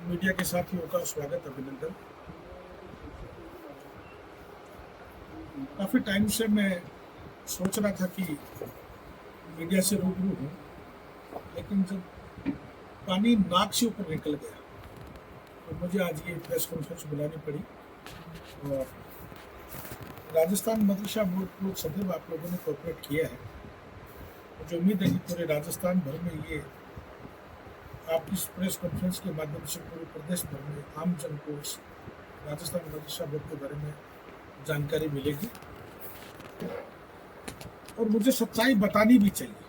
Media के साथियों का स्वागत, अभिनंदन। काफ़ी टाइम से मैं सोच रहा था कि मीडिया से रूबरू हूँ, लेकिन जब पानी नाक से ऊपर निकल गया तो मुझे आज ये प्रेस कॉन्फ्रेंस बुलानी पड़ी। और राजस्थान मदरसा बोर्ड को सदैव आप लोगों ने कोऑपरेट किया है। मुझे उम्मीद है कि पूरे राजस्थान भर में ये आपकी इस प्रेस कॉन्फ्रेंस के माध्यम से पूरे प्रदेश भर में आम जन को इस राजस्थान मदरसा बोर्ड के बारे में जानकारी मिलेगी और मुझे सच्चाई बतानी भी चाहिए।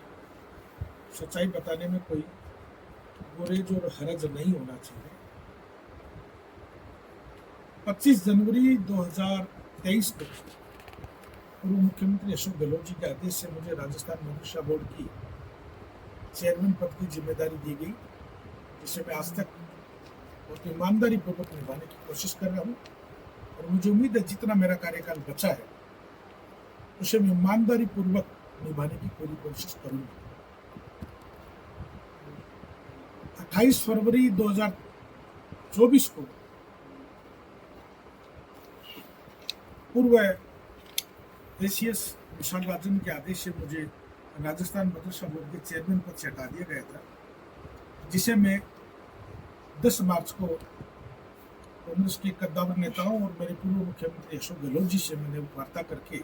सच्चाई बताने में कोई गुरेज और हरज नहीं होना चाहिए। 25 जनवरी 2023 को पूर्व मुख्यमंत्री अशोक गहलोत जी के आदेश से मुझे राजस्थान मदरसा बोर्ड की चेयरमैन पद की जिम्मेदारी दी गई, जिसे मैं आज तक बहुत ईमानदारी पूर्वक निभाने की कोशिश कर रहा हूँ। और मुझे उम्मीद है जितना मेरा कार्यकाल बचा है उसे मैं ईमानदारी पूर्वक निभाने की पूरी कोशिश करूंगा। 28 फरवरी 2024 को पूर्व एसीएस विशाल राजन के आदेश से मुझे राजस्थान मदरसा बोर्ड के चेयरमैन पद से हटा दिया गया था, जिसे मैं 10 मार्च को कांग्रेस के कद्दावर नेताओं और मेरे पूर्व मुख्यमंत्री अशोक गहलोत जी से मैंने वार्ता करके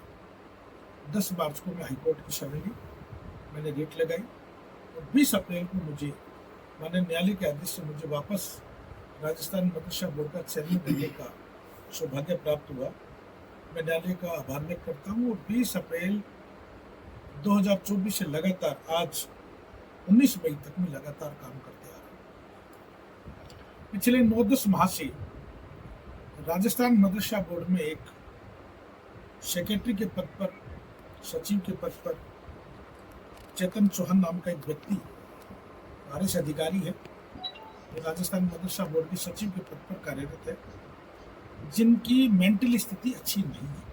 10 मार्च को मैं हाईकोर्ट की शरण ली। मैंने रेट लगाई और 20 अप्रैल को मुझे माननीय न्यायालय के आदेश से मुझे वापस राजस्थान मदरसा बोर्ड का चेयरमैन बनने का सौभाग्य प्राप्त हुआ। मैं न्यायालय का आभार व्यक्त करता हूँ। और 20 अप्रैल 2024 से लगातार आज 19 मई तक मैं लगातार काम करते आ रहा हूँ। पिछले 9-10 माह से राजस्थान मदरसा बोर्ड में एक सेक्रेटरी के पद पर, सचिव के पद पर चेतन चौहान नाम का एक व्यक्ति आरएस अधिकारी है, जो राजस्थान मदरसा बोर्ड के सचिव के पद पर कार्यरत है, जिनकी मेंटली स्थिति अच्छी नहीं है।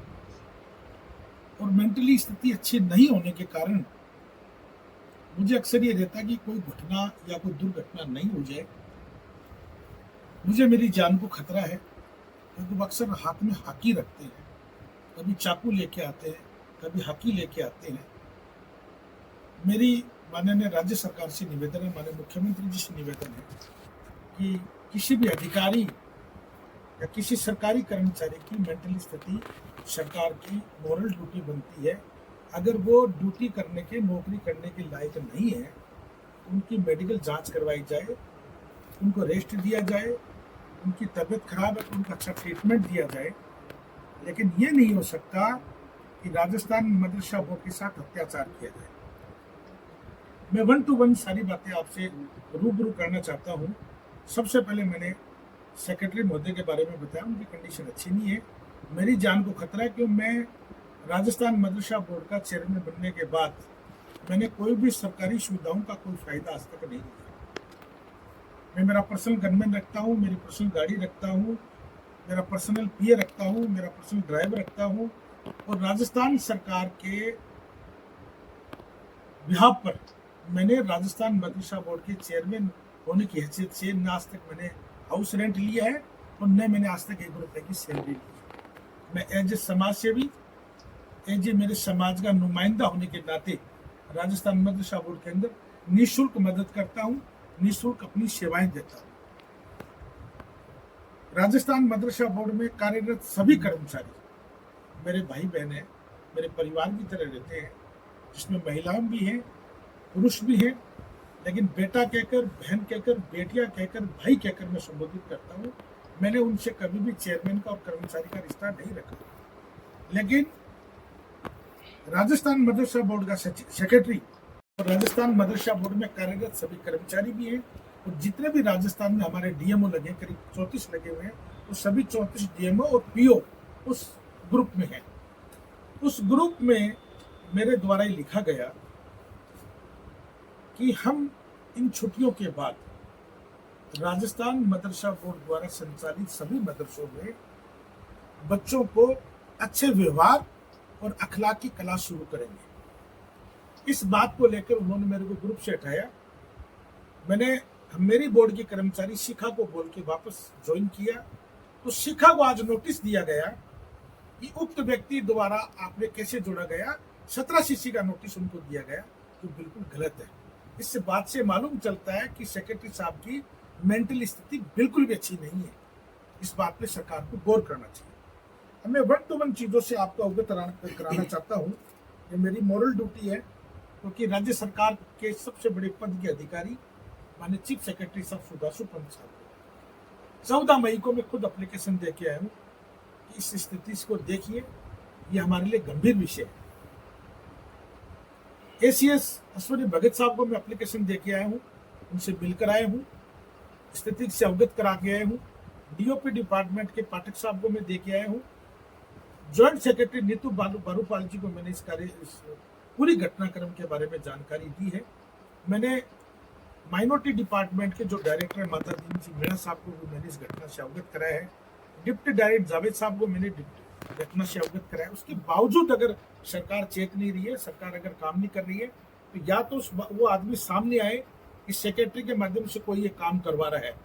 और मेंटली स्थिति अच्छी नहीं होने के कारण मुझे अक्सर ये रहता है कि कोई घटना या कोई दुर्घटना नहीं हो जाए। मुझे मेरी जान को खतरा है, क्योंकि वो अक्सर हाथ में हाकी रखते हैं, कभी चाकू लेके आते हैं, कभी हाकी लेके आते हैं। मेरी माननीय राज्य सरकार से निवेदन है, माननीय मुख्यमंत्री जी से निवेदन है कि किसी भी अधिकारी या किसी सरकारी कर्मचारी की मेंटली स्थिति सरकार की मॉरल ड्यूटी बनती है। अगर वो ड्यूटी करने के, नौकरी करने के लायक नहीं है तो उनकी मेडिकल जांच करवाई जाए, उनको रेस्ट दिया जाए, उनकी तबीयत खराब है तो उनका अच्छा ट्रीटमेंट दिया जाए। लेकिन ये नहीं हो सकता कि राजस्थान मदरसा बोर्ड के साथ अत्याचार किया जाए। मैं 1 to 1 सारी बातें आपसे रूबरू करना चाहता हूँ। सबसे पहले मैंने सेक्रेटरी महोदय के बारे में बताया, उनकी कंडीशन अच्छी नहीं है, मेरी जान को खतरा है। क्योंकि मैं राजस्थान मदरसा बोर्ड का चेयरमैन बनने के बाद मैंने कोई भी सरकारी सुविधाओं का कोई फायदा आज तक नहीं लिया। मैं मेरा पर्सनल गनमैन रखता हूँ, मेरी पर्सनल गाड़ी रखता हूँ, मेरा पर्सनल पीए रखता हूँ, मेरा पर्सनल ड्राइवर रखता हूँ। और राजस्थान सरकार के बिहाफ पर मैंने राजस्थान मदरसा बोर्ड के चेयरमैन होने की हैसियत से न आज तक मैंने हाउस रेंट लिया है और न मैंने आज तक 1 रुपए की सैलरी ली है। मैं एज ए समाज सेवी, एज ए मेरे समाज का नुमाइंदा होने के नाते राजस्थान मदरसा बोर्ड के अंदर निःशुल्क मदद करता हूँ, निःशुल्क अपनी सेवाएं देता हूँ। राजस्थान मदरसा बोर्ड में कार्यरत सभी कर्मचारी मेरे भाई बहन हैं, मेरे परिवार की तरह रहते हैं, जिसमें महिलाएं भी हैं, पुरुष भी हैं। लेकिन बेटा कहकर, बहन कहकर, बेटियां कहकर, भाई कहकर मैं संबोधित करता हूँ। मैंने उनसे कभी भी चेयरमैन का और कर्मचारी का रिश्ता नहीं रखा। लेकिन राजस्थान मदरसा बोर्ड का सेक्रेटरी और राजस्थान मदरसा बोर्ड में कार्यरत सभी कर्मचारी भी हैं। और जितने भी राजस्थान में हमारे डीएमओ लगे, करीब 34 लगे हुए हैं, तो सभी 34 डीएमओ और पीओ उस ग्रुप में हैं। उस ग्रुप में मेरे द्वारा ही लिखा गया कि हम इन छुट्टियों के बाद राजस्थान मदरसा बोर्ड द्वारा संचालित सभी मदरसों में बच्चों को अच्छे व्यवहार और अखलाकी क्लास शुरू करेंगे। इस बात को लेकर उन्होंने मेरे को ग्रुप से हटाया। मैंने मेरी बोर्ड के कर्मचारी शिखा को बोल के वापस ज्वाइन किया, तो शिखा को आज नोटिस दिया गया कि उक्त व्यक्ति द्वारा आपने कैसे जोड़ा गया, 17 सीसी का नोटिस उनको दिया गया, जो बिल्कुल गलत है। इस बात से मालूम चलता है कि सेक्रेटरी साहब की मेंटल स्थिति बिल्कुल भी अच्छी नहीं है। इस बात पे सरकार को गौर करना चाहिए। अब मैं वन टू वन चीजों से आपको अवगत कराना चाहता हूँ। ये मेरी मॉरल ड्यूटी है, क्योंकि राज्य सरकार के सबसे बड़े पद के अधिकारी माननीय चीफ सेक्रेटरी साहब सुधांशु पंत साहब 14 मई को मैं खुद एप्लीकेशन दे के आया हूँ कि इस स्थिति को देखिए, ये हमारे लिए गंभीर विषय है। एसीएस अश्विनी भगत साहब को मैं एप्लीकेशन दे के आया हूँ, उनसे मिलकर आया हूँ, स्थिति से अवगत करा के आया हूँ। डीओपी डिपार्टमेंट के पाठक साहब को मैं दे के आया हूँ। ज्वाइंट सेक्रेटरी नीतू बारूपाल जी को मैंने इस पूरी घटनाक्रम के बारे में जानकारी दी है। मैंने माइनॉरिटी डिपार्टमेंट के जो डायरेक्टर है माता दीन जी मीणा साहब को भी मैंने इस घटना से अवगत कराया है। डिप्टी डायरेक्टर जावेद साहब को मैंने घटना से अवगत कराया। उसके बावजूद अगर सरकार चेत नहीं रही है, सरकार अगर काम नहीं कर रही है, तो या तो वो आदमी सामने आए कि सेक्रेटरी के माध्यम से कोई ये काम करवा रहा है,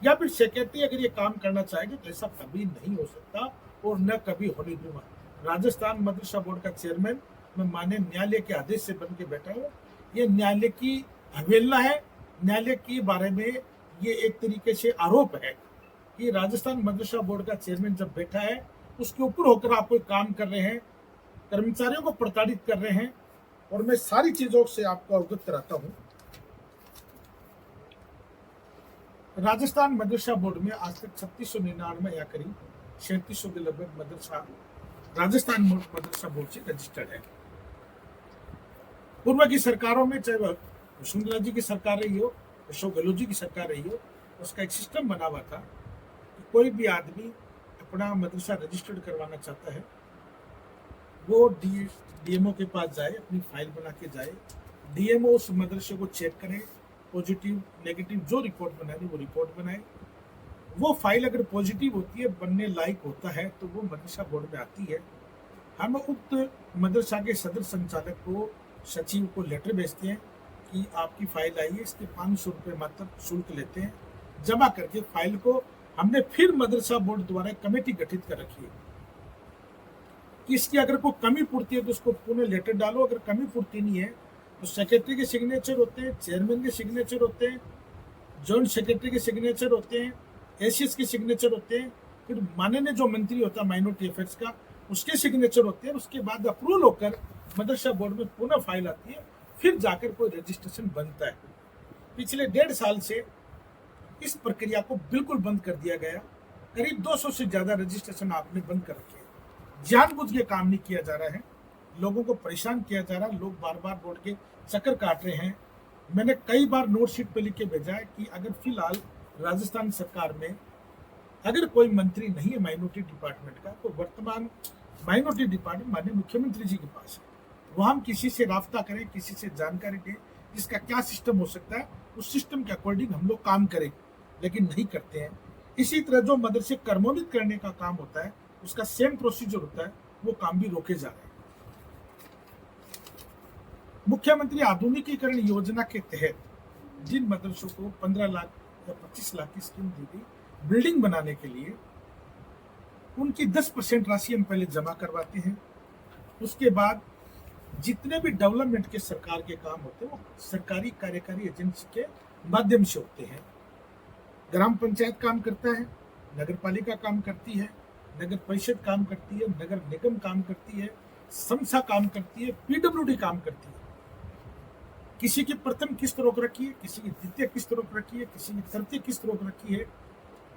या फिर सेक्रेटरी अगर ये काम करना चाहेगी तो ऐसा कभी नहीं हो सकता और न कभी होने दूंगा। राजस्थान मदरसा बोर्ड का चेयरमैन मैं माननीय न्यायालय के आदेश से बन के बैठा हूँ। ये न्यायालय की अवहेलना है। न्यायालय के बारे में ये एक तरीके से आरोप है कि राजस्थान मदरसा बोर्ड का चेयरमैन जब बैठा है उसके ऊपर होकर आप कोई काम कर रहे हैं, कर्मचारियों को प्रताड़ित कर रहे हैं। और मैं सारी चीजों से आपको अवगत कराता हूं। राजस्थान मदरसा बोर्ड में आज तक 3699 या करीब 3700 के लगभग मदरसा राजस्थान मदरसा बोर्ड से रजिस्टर्ड है। पूर्व की सरकारों में, चाहे वह वसुंधरा जी की सरकार रही हो, अशोक गहलोत जी की सरकार रही हो, उसका एक सिस्टम बना हुआ था कि कोई भी आदमी अपना मदरसा रजिस्टर्ड करवाना चाहता है, वो डीएमओ के पास जाए, अपनी फाइल बना के जाए, डीएमओ उस मदरसे को चेक करे, पॉजिटिव नेगेटिव जो रिपोर्ट बनानी वो रिपोर्ट बनाए। वो फाइल अगर पॉजिटिव होती है, बनने लायक होता है, तो वो मदरसा बोर्ड में आती है। हम उक्त मदरसा के सदर संचालक को, सचिव को लेटर भेजते हैं कि आपकी फाइल आई है, इसके 500 रुपये मात्र शुल्क लेते हैं। जमा करके फाइल को हमने फिर मदरसा बोर्ड द्वारा कमेटी गठित कर रखी है कि इसकी अगर कोई कमी पूर्ति है तो उसको पुनः लेटर डालो। अगर कमी पूर्ति नहीं है तो सेक्रेटरी के सिग्नेचर होते हैं, चेयरमैन के सिग्नेचर होते हैं, जॉइंट सेक्रेटरी के सिग्नेचर होते हैं, एसीएस के सिग्नेचर होते हैं, फिर माननीय जो मंत्री होता है माइनॉरिटी अफेयर्स का, उसके सिग्नेचर होते हैं। उसके बाद अप्रूवल होकर मदरसा बोर्ड में पुनः फाइल आती है, फिर जाकर कोई रजिस्ट्रेशन बनता है। पिछले 1.5 साल से इस प्रक्रिया को बिल्कुल बंद कर दिया गया। करीब 200 से ज्यादा रजिस्ट्रेशन आपने बंद कर रखे हैं। जानबूझ के काम नहीं किया जा रहा है, लोगों को परेशान किया जा रहा है, लोग बार बार बोर्ड के चक्कर काट रहे हैं। मैंने कई बार नोट शीट पे लिख के भेजा है कि अगर फिलहाल राजस्थान सरकार में अगर कोई मंत्री नहीं है माइनॉरिटी डिपार्टमेंट का, तो वर्तमान माइनॉरिटी डिपार्टमेंट माननीय मुख्यमंत्री जी के पास है। वह हम किसी से राब्ता करें, किसी से जानकारी दें, इसका क्या सिस्टम हो सकता है, उस सिस्टम के अकॉर्डिंग हम लोग काम करें, लेकिन नहीं करते हैं। इसी तरह जो मदरसे कर्मोन्वित करने का काम होता है, उसका सेम प्रोसीजर होता है, वो काम भी रोके जा रहे हैं। मुख्यमंत्री आधुनिकीकरण योजना के तहत जिन मदरसों को 15 लाख या 25 लाख की स्कीम दी गई बिल्डिंग बनाने के लिए, उनकी 10% राशि हम पहले जमा करवाते हैं। उसके बाद जितने भी डेवलपमेंट के सरकार के काम होते हैं वो सरकारी कार्यकारी एजेंसी के माध्यम से होते हैं। ग्राम पंचायत काम करता है, नगर पालिका काम करती है, नगर परिषद काम करती है, नगर निगम काम करती है, संस्था काम करती है, पीडब्ल्यूडी काम करती है। किसी की प्रथम किस्त रोक रखी है, किसी की द्वितीय किस्त रोक रखी है, किसी की तृतीय किस्त रोक रखी है,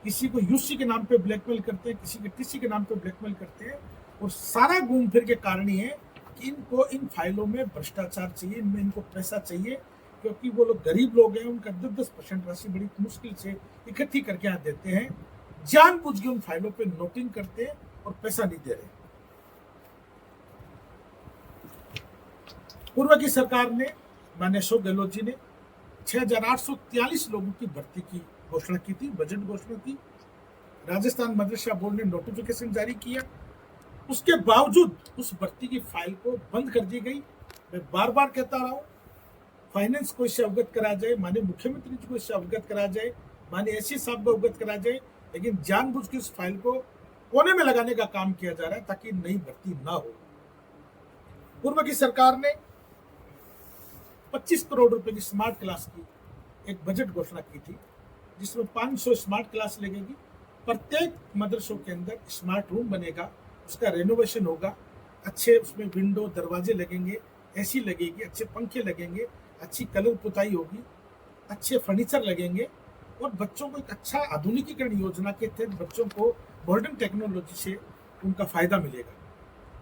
किसी को यूसी के नाम पे ब्लैकमेल करते हैं, किसी के टीसी के नाम पे ब्लैकमेल करते हैं। और सारा घूम फिर के कारण ये है कि इनको इन फाइलों में भ्रष्टाचार चाहिए, इनमें इनको पैसा चाहिए, क्योंकि वो लोग गरीब लोग हैं। उनका 10% राशि बड़ी मुश्किल से इकट्ठी करके यहाँ देते हैं, जानबूझ के उन फाइलों पे नोटिंग करते हैं और पैसा नहीं दे रहे। पूर्व की सरकार ने, माननीय अशोक गहलोत जी ने 6843 लोगों की भर्ती की घोषणा की थी, बजट घोषणा की। राजस्थान मदरसा बोर्ड ने नोटिफिकेशन जारी किया, उसके बावजूद उस भर्ती की फाइल को बंद कर दी गई। मैं बार बार कहता रहा हूं फाइनेंस को इससे अवगत करा जाए, माननीय मुख्यमंत्री जी को इससे अवगत करा जाए, माननीय एससी साहब को अवगत करा जाए, लेकिन जानबूझ के इस फाइल को कोने में लगाने का काम किया जा रहा है ताकि नई भर्ती ना हो। पूर्व की सरकार ने 25 करोड़ रुपए की स्मार्ट क्लास की एक बजट घोषणा की थी, जिसमें 500 स्मार्ट क्लास लगेगी। प्रत्येक मदरसों के अंदर स्मार्ट रूम बनेगा, उसका रेनोवेशन होगा, अच्छे उसमें विंडो दरवाजे लगेंगे, एसी लगेगी, अच्छे पंखे लगेंगे, अच्छी कलर पुताई होगी, अच्छे फर्नीचर लगेंगे और बच्चों को एक अच्छा आधुनिकीकरण योजना के तहत बच्चों को मॉडर्न टेक्नोलॉजी से उनका फायदा मिलेगा।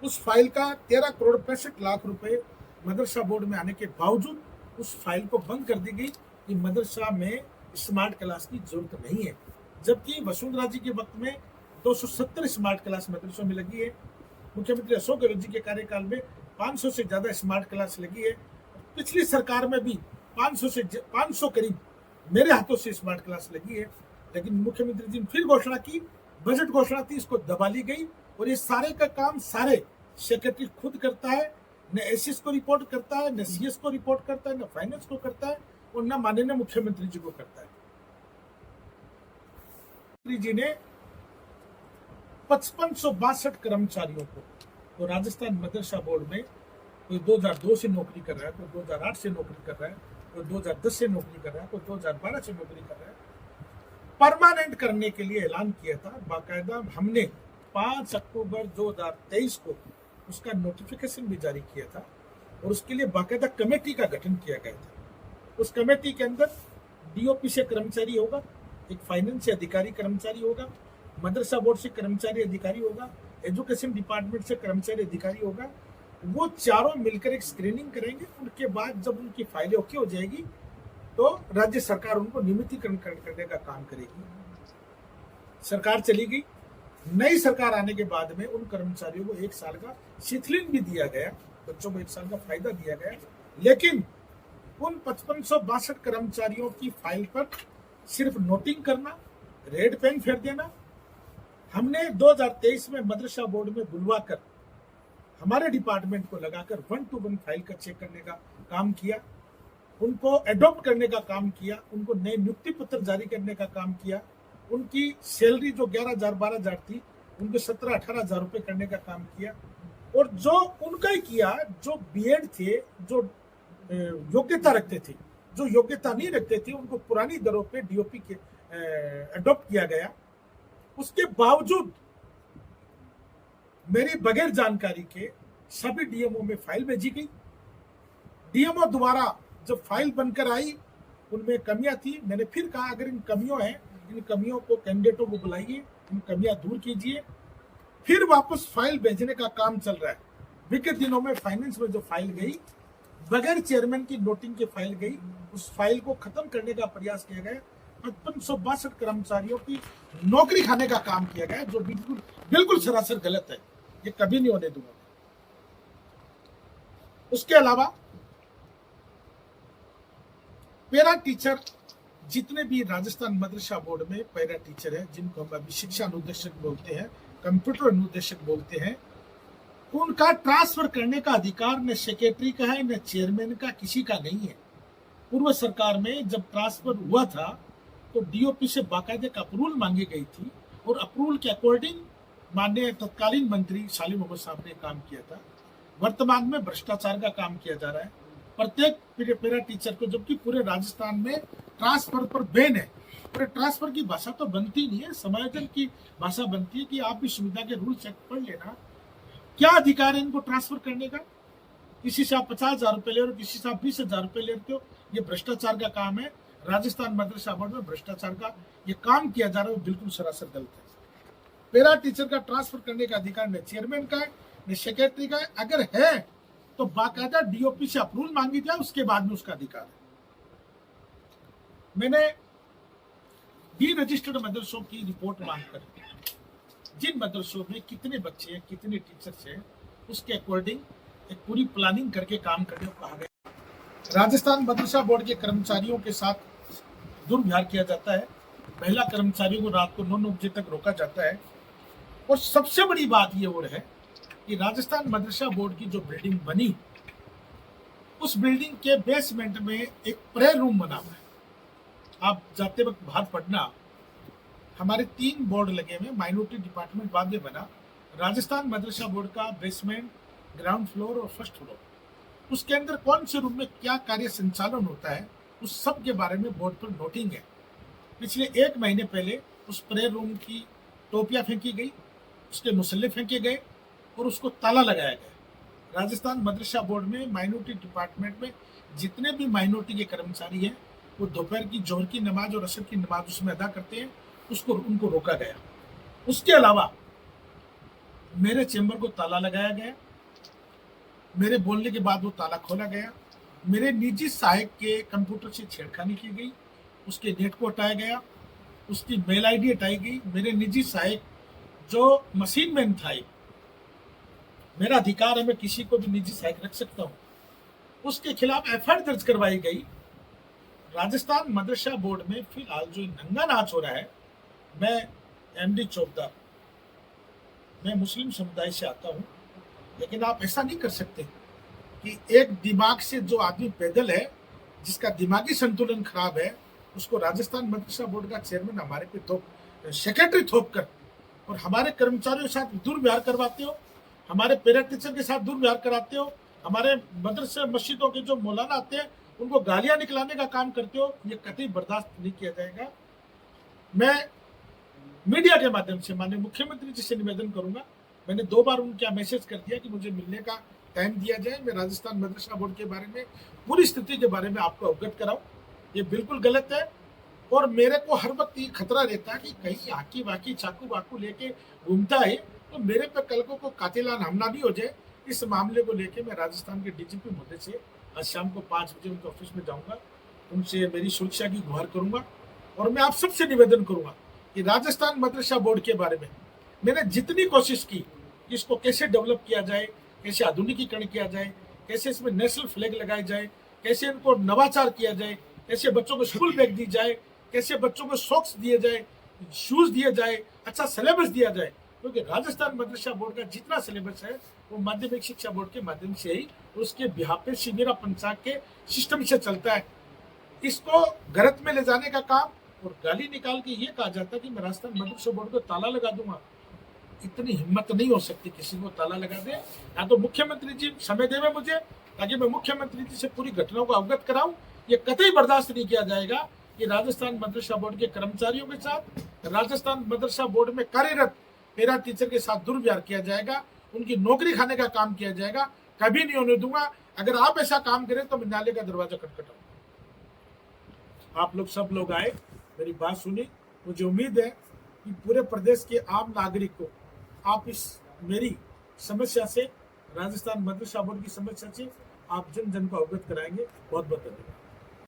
उस फाइल का 13 करोड़ 65 लाख रुपए मदरसा बोर्ड में आने के बावजूद उस फाइल को बंद कर दी गई कि मदरसा में स्मार्ट क्लास की जरूरत नहीं है, जबकि वसुंधरा जी के वक्त में 270 स्मार्ट क्लास मदरसों में लगी है। मुख्यमंत्री अशोक गहलोत जी के कार्यकाल में 500 से ज्यादा स्मार्ट क्लास लगी है। पिछली सरकार में भी 500 करीब मेरे हाथों से स्मार्ट क्लास लगी है, लेकिन मुख्यमंत्री जी ने फिर घोषणा की, बजट घोषणा थी, इसको दबा ली गई और ये सारे का काम सारे सेक्रेटरी खुद करता है, न एसएस को रिपोर्ट करता है, न सीएस को रिपोर्ट करता है, न फाइनेंस को करता है और न माननीय मुख्यमंत्री जी को करता है। जी ने 5562 कर्मचारियों को, तो राजस्थान मदरसा बोर्ड में कोई 2002 से नौकरी कर रहा है, कोई 2008 से नौकरी कर रहा है, कोई 2010 से नौकरी कर रहा है, कोई 2012 से नौकरी कर रहा है, परमानेंट करने के लिए ऐलान किया था। बाकायदा हमने 5 अक्टूबर 2023 को उसका नोटिफिकेशन भी जारी किया था और उसके लिए बाकायदा कमेटी का गठन किया गया था। उस कमेटी के अंदर डीओपी से कर्मचारी होगा, एक फाइनेंस से अधिकारी कर्मचारी होगा, मदरसा बोर्ड से कर्मचारी अधिकारी होगा, एजुकेशन डिपार्टमेंट से कर्मचारी अधिकारी होगा। वो चारों मिलकर एक स्क्रीनिंग करेंगे। उनके बाद जब उनकी फाइलें ओके हो जाएगी तो राज्य सरकार उनको नियमितीकरण करने का काम करेगी। सरकार चली गई, नई सरकार आने के बाद में उन कर्मचारियों को 1 साल का शिथिलन भी दिया गया, बच्चों को 1 साल का फायदा दिया गया, लेकिन उन 5562 कर्मचारियों की फाइल पर सिर्फ नोटिंग करना, रेड पेन फेर देना। हमने 2023 में मदरसा बोर्ड में बुलवाकर हमारे डिपार्टमेंट को लगाकर 1 to 1 फाइल का चेक करने का काम किया, उनको एडॉप्ट करने का काम किया, उनको नए नियुक्ति पत्र जारी करने का काम किया, उनकी सैलरी जो 11,000 12,000 थी उनको 17-18 हजार रुपए करने का काम किया और जो उनका ही किया, जो बीएड थे, जो योग्यता रखते थे, जो योग्यता नहीं रखते थे उनको पुरानी दरों पे डीओपी के एडॉप्ट किया गया। उसके बावजूद मेरी बगैर जानकारी के सभी डीएमओ में फाइल भेजी गई। डीएमओ द्वारा जब फाइल बनकर आई उनमें कमियां थी। मैंने फिर कहा अगर इन कमियों हैं, इन कमियों को कैंडिडेटों को बुलाइए, इन कमियां दूर कीजिए। फिर वापस फाइल भेजने का काम चल रहा है। विगत दिनों में फाइनेंस में जो फाइल गई, बगैर चेयरमैन की नोटिंग की फाइल गई, उस फाइल को खत्म करने का प्रयास किया गया। 5562 कर्मचारियों की नौकरी खाने का काम किया गया, जो बिल्कुल सरासर गलत है। ये कभी नहीं होने दूंगा। उसके अलावा पैरा टीचर, जितने भी राजस्थान मदरसा बोर्ड में पैरा टीचर है, जिनको हम अभी शिक्षा अनुदेशक बोलते हैं, कंप्यूटर अनुदेशक बोलते हैं, उनका ट्रांसफर करने का अधिकार न सेक्रेटरी का है न चेयरमैन का, किसी का नहीं है। पूर्व सरकार में जब ट्रांसफर हुआ था तो डीओपी से बाकायदे का अप्रूवल मांगी गई थी और अप्रूवल के अकॉर्डिंग माननीय तत्कालीन मंत्री सालिम मोहम्मद साहब ने काम किया था। वर्तमान में भ्रष्टाचार का काम किया जा रहा है प्रत्येक पैरा टीचर को, जबकि पूरे राजस्थान में ट्रांसफर पर बैन है। पूरे ट्रांसफर की भाषा तो बनती नहीं है, समायोजन की भाषा बनती है कि आप भी सुविधा के रूल चेक पढ़ लेना। क्या अधिकार है इनको ट्रांसफर करने का? किसी से आप 50,000 रुपए ले रहे हो, किसी से आप 20,000 रुपए लेते हो। ये भ्रष्टाचार का काम है। राजस्थान मदरसा बोर्ड में भ्रष्टाचार का ये काम किया जा रहा है, बिल्कुल सरासर गलत है। पैरा टीचर का ट्रांसफर करने का अधिकार न चेयरमैन का है न सेक्रेटरी का है। अगर है तो बाकायदा डीओपी से अप्रूवल मांगी जाए, उसके बाद में उसका अधिकार है। मैंने डी रजिस्टर्ड मदरसों की रिपोर्ट मांगकर जिन मदरसों में कितने बच्चे हैं, कितने टीचर्स हैं, उसके अकॉर्डिंग एक पूरी प्लानिंग करके काम करने को कहा गया। राजस्थान मदरसा बोर्ड के कर्मचारियों के साथ दुर्व्यवहार किया जाता है। महिला कर्मचारियों को रात को 9 बजे तक रोका जाता है। और सबसे बड़ी बात ये और है कि राजस्थान मदरसा बोर्ड की जो बिल्डिंग बनी उस बिल्डिंग के बेसमेंट में एक प्रेयर रूम बना हुआ है। आप जाते वक्त बाहर पढ़ना, हमारे 3 बोर्ड लगे हुए, माइनॉरिटी डिपार्टमेंट बाद में बना, राजस्थान मदरसा बोर्ड का बेसमेंट, ग्राउंड फ्लोर और फर्स्ट फ्लोर, उसके अंदर कौन से रूम में क्या कार्य संचालन होता है, उस सब के बारे में बोर्ड पर नोटिंग है। पिछले 1 महीने पहले उस प्रेयर रूम की टोपियां फेंकी गई, उसके मुसल्ले फेंके गए और उसको ताला लगाया गया। राजस्थान मदरसा बोर्ड में माइनॉरिटी डिपार्टमेंट में जितने भी माइनॉरिटी के कर्मचारी हैं, वो दोपहर की जोहर की नमाज और असर की नमाज उसमें अदा करते हैं, उनको रोका गया। उसके अलावा मेरे चेंबर को ताला लगाया गया, मेरे बोलने के बाद वो ताला खोला गया, मेरे निजी सहायक के कंप्यूटर से छेड़खानी की गई, उसके नेट को हटाया गया, उसकी मेल आईडी हटाई गई। मेरे निजी सहायक जो मशीन मैन था, मेरा अधिकार है, मैं किसी को भी निजी सहायक रख सकता हूँ, उसके खिलाफ एफआईआर दर्ज करवाई गई। राजस्थान मदरसा बोर्ड में फिलहाल जो नंगा नाच हो रहा है, मैं एमडी चौबदार, मैं मुस्लिम समुदाय से आता हूँ, लेकिन आप ऐसा नहीं कर सकते कि एक दिमाग से जो आदमी पैदल है, जिसका दिमागी संतुलन खराब है, उसको राजस्थान मदरसा बोर्ड का चेयरमैन हमारे पे सेक्रेटरी थोप कर और हमारे कर्मचारियों के साथ दुर्व्यवहार करवाते हो, हमारे पेरेंट टीचर के साथ दुर्व्यवहार कराते हो, हमारे मदरसे मस्जिदों के जो मौलाना आते हैं उनको गालियां निकलाने का काम करते हो। ये कतई बर्दाश्त नहीं किया जाएगा। मैं मीडिया के माध्यम से माननीय मुख्यमंत्री जी से निवेदन करूंगा, मैंने 2 बार उनका मैसेज कर दिया कि मुझे मिलने का टाइम दिया जाए, मैं राजस्थान मदरसा बोर्ड के बारे में पूरी स्थिति के बारे में आपको अवगत कराऊं। ये बिल्कुल गलत है और मेरे को हर वक्त ये खतरा रहता है कि कहीं आकी वाकी चाकू वाकू लेके घूमता है तो मेरे पे कल को कातिलान हमला नहीं हो जाए। इस मामले को लेके मैं राजस्थान के डीजीपी महोदय से आज शाम को 5 बजे उनके ऑफिस में जाऊंगा, उनसे मेरी सुरक्षा की गुहार करूंगा और मैं आप सबसे निवेदन करूंगा कि राजस्थान मदरसा बोर्ड के बारे में मैंने जितनी कोशिश की कि इसको कैसे डेवलप किया जाए, कैसे आधुनिकीकरण किया जाए, कैसे इसमें नेशनल फ्लैग लगाए जाए, कैसे इनको नवाचार किया जाए, कैसे बच्चों को स्कूल बैग दी जाए, कैसे बच्चों को सॉक्स दिए जाए, शूज दिए जाए, अच्छा सिलेबस दिया जाए, क्योंकि राजस्थान मदरसा बोर्ड का जितना सिलेबस है वो माध्यमिक शिक्षा बोर्ड के माध्यम से ही, उसके बिहार पे सीनियर पंचायत के सिस्टम से चलता है। इसको गलत में ले जाने का काम और गाली निकाल के ये कहा जाता है कि मैं राजस्थान मदरसा बोर्ड को ताला लगा दूंगा, इतनी हिम्मत नहीं हो सकती किसी को ताला लगा दे। या तो मुख्यमंत्री जी समय देवे मुझे, ताकि मैं मुख्यमंत्री जी से पूरी घटनाओं को अवगत कराऊं। ये कतई बर्दाश्त नहीं किया जाएगा कि राजस्थान मदरसा बोर्ड के कर्मचारियों के साथ, राजस्थान मदरसा बोर्ड में कार्यरत पैरा टीचर के साथ दुर्व्यवहार किया जाएगा, उनकी नौकरी खाने का काम किया जाएगा। कभी नहीं होने दूंगा। अगर आप ऐसा काम करें तो मैं नाले का दरवाजा खटखटाऊंगा। आप लोग सब लोग आए, मेरी बात सुनी, मुझे उम्मीद है कि पूरे प्रदेश के आम नागरिक को आप इस मेरी समस्या से, राजस्थान मदरसा बोर्ड की समस्या से आप जन जन को अवगत कराएंगे। बहुत बहुत धन्यवाद।